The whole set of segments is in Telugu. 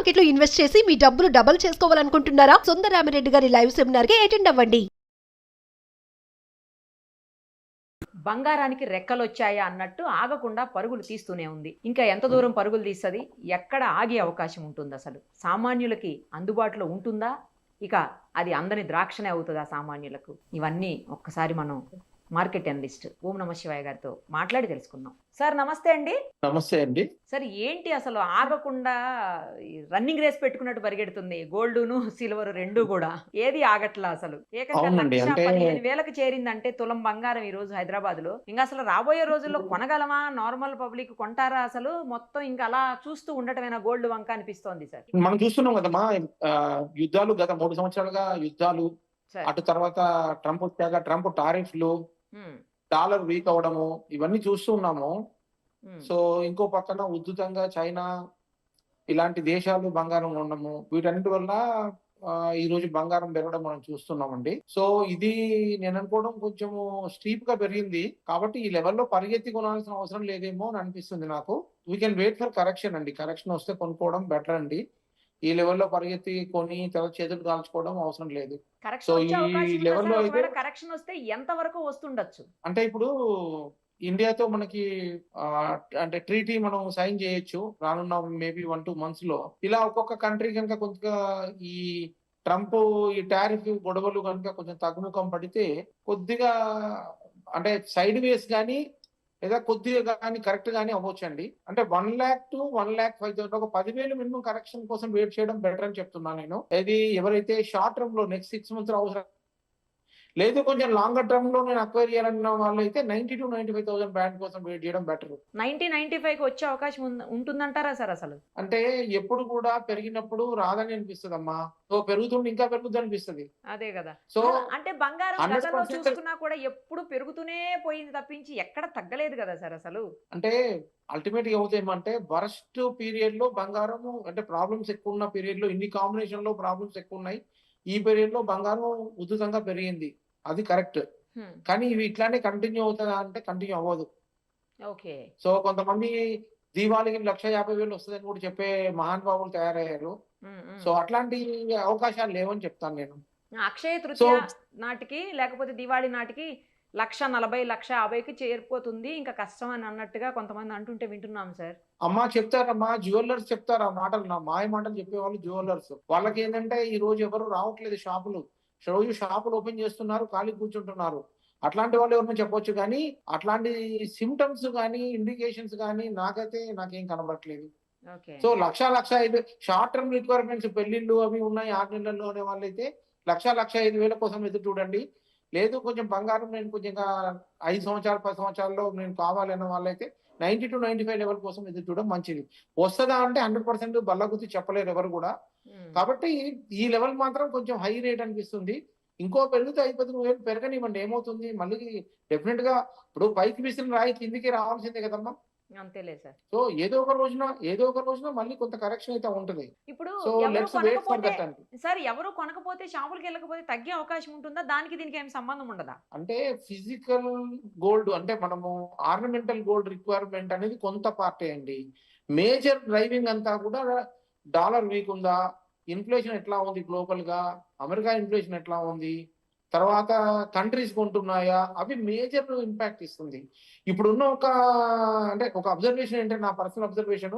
మార్కెట్ లో ఇన్వెస్ట్ చేసి మీ డబ్బులు డబుల్ చేసుకోవాలనుకుంటున్నారా? సుందరరామిరెడ్డి గారి లైవ్ సెమినార్ కి అటెండ్ అవ్వండి. బంగారానికి రెక్కలొచ్చాయా అన్నట్టు ఆగకుండా పరుగులు తీస్తూనే ఉంది. ఇంకా ఎంత దూరం పరుగులు తీస్తుంది? ఎక్కడ ఆగే అవకాశం ఉంటుంది? అసలు సామాన్యులకి అందుబాటులో ఉంటుందా? ఇక అది అందని ద్రాక్షనే అవుతుందా సామాన్యులకు? ఇవన్నీ ఒక్కసారి మనం మార్కెట్ అనలిస్ట్ ఓం నమ శివాయ గారితో మాట్లాడి తెలుసుకుందాం. సార్ నమస్తే అండి. నమస్తే అండి. సార్ ఏంటి అసలు ఆగకుండా రన్నింగ్ రేస్ పెట్టుకున్నట్టు పరిగెడుతుంది గోల్డును సిల్వర్ రెండు కూడా, ఏది ఆగట్లా అసలు. ఏకంగా అవునండి. 1,15,000కి చేరిందంటే తులం బంగారం ఈ రోజు హైదరాబాద్ లో. ఇంకా అసలు రాబోయే రోజుల్లో కొనగలమా? నార్మల్ పబ్లిక్ కొంటారా? అసలు మొత్తం ఇంకా అలా చూస్తూ ఉండటమేనా గోల్డ్ వంక అనిపిస్తోంది సార్. మనం చూస్తున్నాం కదమ్మా, యుద్ధాలు గత 3 సంవత్సరాలుగా యుద్ధాలు, సార్ అటు తర్వాత ట్రంప్ వచ్చాక ట్రంప్ టారిఫ్లు, డాలర్ వీక్ అవడము, ఇవన్నీ చూస్తూ ఉన్నాము. సో ఇంకో పక్కన ఉద్ధృతంగా చైనా ఇలాంటి దేశాలు బంగారం ఉండము, వీటన్నిటి వల్ల ఈ రోజు బంగారం పెరగడం మనం చూస్తున్నామండి. సో ఇది నేను అనుకోవడం కొంచెం స్టీప్ గా పెరిగింది, కాబట్టి ఈ లెవెల్లో పరిగెత్తి కొనాల్సిన అవసరం లేదేమో అని అనిపిస్తుంది నాకు. We can wait for correction అండి. కరెక్షన్ వస్తే కొనుక్కోవడం బెటర్ అండి. ఈ లెవెల్లో పరిగెత్తి కొని తర్వాత చేతులు కాల్చుకోవడం అవసరం లేదు. సో ఈ లెవెల్లో అయితే కరెక్షన్ వస్తే ఎంత వరకు వస్తుండొచ్చు అంటే ఇప్పుడు ఇండియాతో మనకి అంటే ట్రీటీ మనం సైన్ చేయొచ్చు రానున్న మేబీ 1-2 months లో. ఇలా ఒక్కొక్క కంట్రీ కనుక కొంచెం ఈ ట్రంప్ ఈ టారిఫ్ గొడవలు కనుక కొంచెం తగ్గుముఖం పడితే కొద్దిగా అంటే సైడ్ వేస్ కానీ లేదా కొద్దిగా కానీ కరెక్ట్ గానీ అవ్వచ్చు అండి. అంటే 1 lakh to 1,05,000 ఒక 10,000 మినిమం కరెక్షన్ కోసం వెయిట్ చేయడం బెటర్ అని చెప్తున్నాను నేను. ఇది ఎవరైతే షార్ట్ టర్మ్ లో నెక్స్ట్ 6 months అవసరం లేదు, కొంచెం లాంగర్ టర్మ్ లో నేను అక్వైర్ చేయాలన్న వాళ్ళు అయితే 90,000 to 95,000 బ్యాండ్ కోసం వెయిట్ చేయడం బెటర్. 90-95 వచ్చే అవకాశం ఉంటుందంటారా సార్? అసలు అంటే ఎప్పుడు కూడా పెరిగినప్పుడు రాదని అనిపిస్తుంది అమ్మా. సో పెరుగుతుంటే ఇంకా పెరుగుతుంది అనిపిస్తుంది. అదే కదా. సో అంటే బంగారం 100% గతంలో చూసుకున్నా కూడా ఎప్పుడు పెరుగుతూనే పోయింది తప్పించి ఎక్కడ తగ్గలేదు కదా సార్ అసలు. అంటే అల్టిమేట్ గా అవుతాయేమంటే వరస్ట్ పీరియడ్ లో బంగారం అంటే ప్రాబ్లమ్స్ ఎక్కువ ఉన్న పీరియడ్ లో ఇన్ని కాంబినేషన్ లో ప్రాబ్లమ్స్ ఎక్కువ ఉన్నాయి. ఈ పీరియడ్ లో బంగారం ఉధృతంగా పెరిగింది, అది కరెక్ట్. కానీ ఇవి ఇట్లానే కంటిన్యూ అవుతుందా అంటే కంటిన్యూ అవ్వదు. ఓకే. సో కొంతమంది దీవాళికి 1,50,000 వస్తుందని కూడా చెప్పే మహానుభావులు తయారయ్యారు. సో అట్లాంటి అవకాశాలు లేవని చెప్తాను నేను. అక్షయ తృతీయ నాటికి లేకపోతే దివాళి నాటికి 1,40,000 1,50,000కి చేరిపోతుంది, ఇంకా కష్టం అని అన్నట్టుగా కొంతమంది అంటుంటే వింటున్నాం సార్. అమ్మా చెప్తారమ్మా, జ్యువెలర్స్ చెప్తారు ఆ మాటలు, నా మాయ మాటలు చెప్పేవాళ్ళు జ్యువెలర్స్. వాళ్ళకి ఏంటంటే ఈ రోజు ఎవరు రావట్లేదు షాపులు, రోజు షాపులు ఓపెన్ చేస్తున్నారు, ఖాళీ కూర్చుంటున్నారు. అట్లాంటి వాళ్ళు ఎవరైనా చెప్పొచ్చు, కానీ అట్లాంటి సిమ్టమ్స్ కానీ ఇండికేషన్స్ కానీ నాకేం కనబడట్లేదు. సో 1,05,000 షార్ట్ టర్మ్ రిక్వైర్మెంట్స్, పెళ్లిళ్ళు అవి ఉన్నాయి 6 నెలల్లో అనే వాళ్ళైతే 1,05,000 కోసం ఎదురు చూడండి. లేదు కొంచెం బంగారం నేను కొంచెం 5 సంవత్సరాలు 10 సంవత్సరాల్లో నేను కావాలన్న వాళ్ళైతే 90 to 95 లెవెల్ కోసం ఎదురు చూడడం మంచిది. వస్తుందా అంటే 100% బల్లగుద్ది చెప్పలేరు ఎవరు కూడా. కాబట్టి ఈ లెవెల్ మాత్రం కొంచెం హై రేట్ అనిపిస్తుంది. ఇంకో పెరిగితే 5-10,000 పెరగనివ్వండి, ఏమవుతుంది? మళ్ళీ డెఫినెట్ గా ఇప్పుడు పైకి విసిరిన రాయి కిందికి రావాల్సిందే కదమ్మా. అంతేలే సార్. సో ఏదో ఒక రోజున మళ్ళీ కొంత కరెక్షన్ అయితే ఉంటుంది. ఇప్పుడు so let's wait for that అండి. సార్ ఎవరు కొనకపోతే షాపులకి వెళ్ళకపోతే తగ్గే అవకాశం ఉంటుందా? దానికి దీనికి ఏం సంబంధం ఉండదా? అంటే ఫిజికల్ గోల్డ్ అంటే మనము ఆర్నమెంటల్ గోల్డ్ రిక్వైర్మెంట్ అనేది కొంత పార్టీ అండి. మేజర్ డ్రైవింగ్ అంతా కూడా డాలర్ వీక్ ఉందా, ఇన్ఫ్లేషన్ ఎట్లా ఉంది గ్లోబల్ గా, అమెరికా ఇన్ఫ్లేషన్ ఎట్లా ఉంది, తర్వాత కంట్రీస్ కొంటున్నాయా, అవి మేజర్ ఇంపాక్ట్ ఇస్తుంది. ఇప్పుడున్న ఒక అబ్జర్వేషన్ ఏంటంటే, నా పర్సనల్ అబ్జర్వేషన్,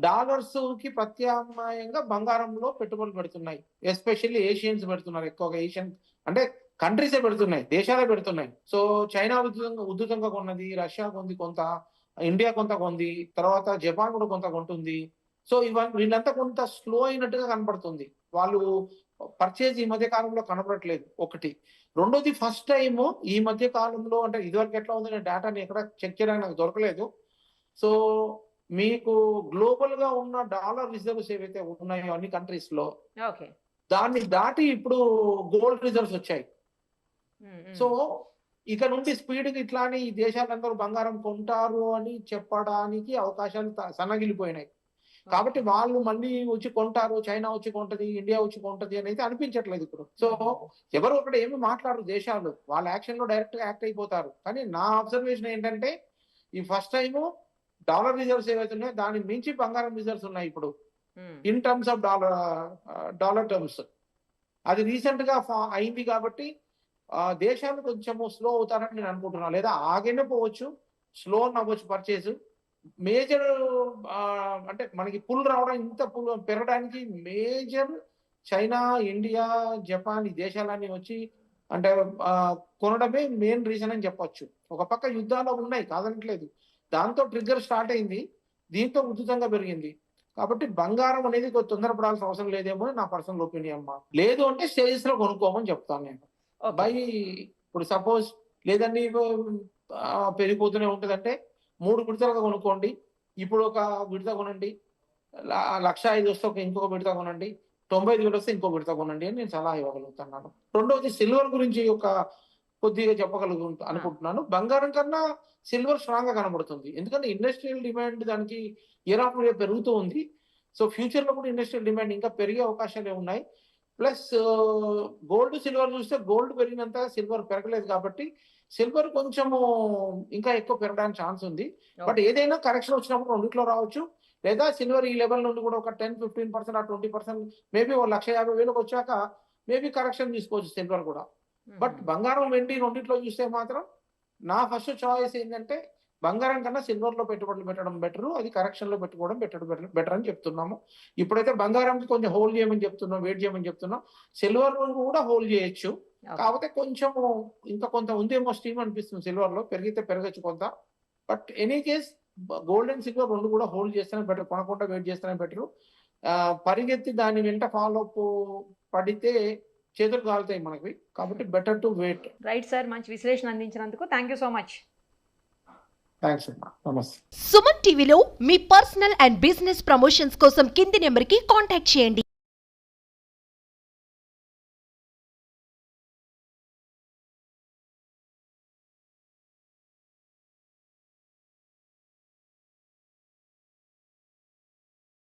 డాలర్స్ కి ప్రత్యామ్నాయంగా బంగారంలో పెట్టుబడులు పెడుతున్నాయి. ఎస్పెషల్లీ ఏషియన్స్ పెడుతున్నారు ఎక్కువగా. ఏషియన్ అంటే కంట్రీసే పెడుతున్నాయి, దేశాలే పెడుతున్నాయి. సో చైనా ఉద్ధృతంగా కొన్నది, రష్యా కొంది కొంత, ఇండియా కొంత కొంది, తర్వాత జపాన్ కూడా కొంత కొంటుంది. సో వీళ్ళంతా కొంత స్లో అయినట్టుగా కనపడుతుంది. వాళ్ళు పర్చేజ్ ఈ మధ్య కాలంలో కనపడట్లేదు ఒకటి. రెండోది ఫస్ట్ టైం ఈ మధ్య కాలంలో, అంటే ఇదివరకు ఎట్లా ఉందనే డేటాని ఎక్కడ చెక్ చేయడానికి నాకు దొరకలేదు. సో మీకు గ్లోబల్ గా ఉన్న డాలర్ రిజర్వ్స్ ఏవైతే ఉన్నాయో అన్ని కంట్రీస్ లో, దాన్ని దాటి ఇప్పుడు గోల్డ్ రిజర్వ్స్ వచ్చాయి. సో ఇక నుండి స్పీడ్ కి ఇట్లానే ఈ దేశాలందరూ బంగారం కొంటారు అని చెప్పడానికి అవకాశాలు సన్నగిలిపోయినాయి. కాబట్టి వాళ్ళు మళ్ళీ వచ్చి కొంటారు, చైనా వచ్చి కొంటది, ఇండియా వచ్చి కొంటది అనేది అనిపించట్లేదు ఇప్పుడు. సో ఎవరు ఒకటి ఏమి మాట్లాడరు దేశాలు, వాళ్ళ యాక్షన్ లో డైరెక్ట్ గా యాక్ట్ అయిపోతారు. కానీ నా అబ్జర్వేషన్ ఏంటంటే, ఈ ఫస్ట్ టైం డాలర్ రిజర్వ్స్ ఏవైతే ఉన్నాయో దాని మించి బంగారం రిజర్వ్స్ ఉన్నాయి ఇప్పుడు. In terms of dollar terms. అది రీసెంట్ గా అయింది కాబట్టి దేశాలు కొంచెము స్లో అవుతారని నేను అనుకుంటున్నాను, లేదా ఆగనే పోవచ్చు, స్లో అవ్వచ్చు పర్చేస్. మేజర్ అంటే మనకి పుల్ రావడం, ఇంత పుల్ పెరగడానికి మేజర్ చైనా, ఇండియా, జపాన్ ఈ దేశాలన్నీ వచ్చి అంటే కొనడమే మెయిన్ రీజన్ అని చెప్పొచ్చు. ఒక పక్క యుద్ధాలు ఉన్నాయి కాదనట్లేదు, దాంతో ట్రిగ్గర్ స్టార్ట్ అయింది, దీంతో ఉచితంగా పెరిగింది. కాబట్టి బంగారం అనేది తొందరపడాల్సిన అవసరం లేదేమో నా పర్సనల్ ఒపీనియన్ అమ్మా. లేదు అంటే స్టేజెస్ లో కొనుక్కోమని చెప్తాను నేను. బై ఇప్పుడు సపోజ్ లేదండి పెరిగిపోతూనే ఉంటుందంటే 3 విడతలుగా కొనుక్కోండి. ఇప్పుడు ఒక విడత కొనండి, 1,05,000 వస్తే ఇంకొక విడత కొనండి, 95,000 వస్తే ఇంకో విడత కొనండి అని నేను సలహా ఇవ్వగలుగుతున్నాను. రెండవది సిల్వర్ గురించి కొద్దిగా అనుకుంటున్నాను. బంగారం కన్నా సిల్వర్ స్ట్రాంగ్ గా కనబడుతుంది, ఎందుకంటే ఇండస్ట్రియల్ డిమాండ్ దానికి ఇయర్ ఆఫ్ ఇయర్ పెరుగుతూ ఉంది. సో ఫ్యూచర్ లో కూడా ఇండస్ట్రియల్ డిమాండ్ ఇంకా పెరిగే అవకాశాలే ఉన్నాయి. ప్లస్ గోల్డ్ సిల్వర్ చూస్తే గోల్డ్ పెరిగినంత సిల్వర్ పెరగలేదు కాబట్టి సిల్వర్ కొంచెము ఇంకా ఎక్కువ పెరగడానికి ఛాన్స్ ఉంది. బట్ ఏదైనా కరెక్షన్ వచ్చినప్పుడు రెండిట్లో రావచ్చు, లేదా సిల్వర్ ఈ లెవెల్ నుండి కూడా ఒక 10-15% ఆ 20% మేబీ 1,50,000 వచ్చాక మేబీ కరెక్షన్ తీసుకోవచ్చు సిల్వర్ కూడా. బట్ బంగారం, వెండి రెండిట్లో చూస్తే మాత్రం నా ఫస్ట్ చాయిస్ ఏంటంటే బంగారం కన్నా సిల్వర్ లో పెట్టుబడులు పెట్టడం బెటర్, అది కరెక్షన్ లో పెట్టుకోవడం బెటర్ అని చెప్తున్నాము. ఇప్పుడైతే బంగారంకి కొంచెం హోల్డ్ చేయమని చెప్తున్నాం, వెయిట్ చేయమని చెప్తున్నాం. సిల్వర్ కూడా హోల్డ్ చేయొచ్చు, కాకపోతే కొంచెం ఇంకా కొంత ఉందేమో స్టీమ్ అనిపిస్తుంది సిల్వర్ లో, పెరిగితే పెరగచ్చు కొంత. But any case gold and silver రెండు కూడా హోల్డ్ చేస్తేనే బెటర్, కొనకుండా వెయిట్ చేస్తేనే బెటర్. పరిగెత్తి దాని వెంట ఫాలో అప్ పడితే చేతులు కాలుతాయి మనకి, కాబట్టి better to wait. Right sir, మంచి విశ్లేషణ అందించినందుకు thank you so much. Thanks అమ్మా, నమస్తే. సుమన్ టీవీలో మీ పర్సనల్ అండ్ బిజినెస్ ప్రమోషన్స్ కోసం కింది నెంబర్కి కాంటాక్ట్ చేయండి.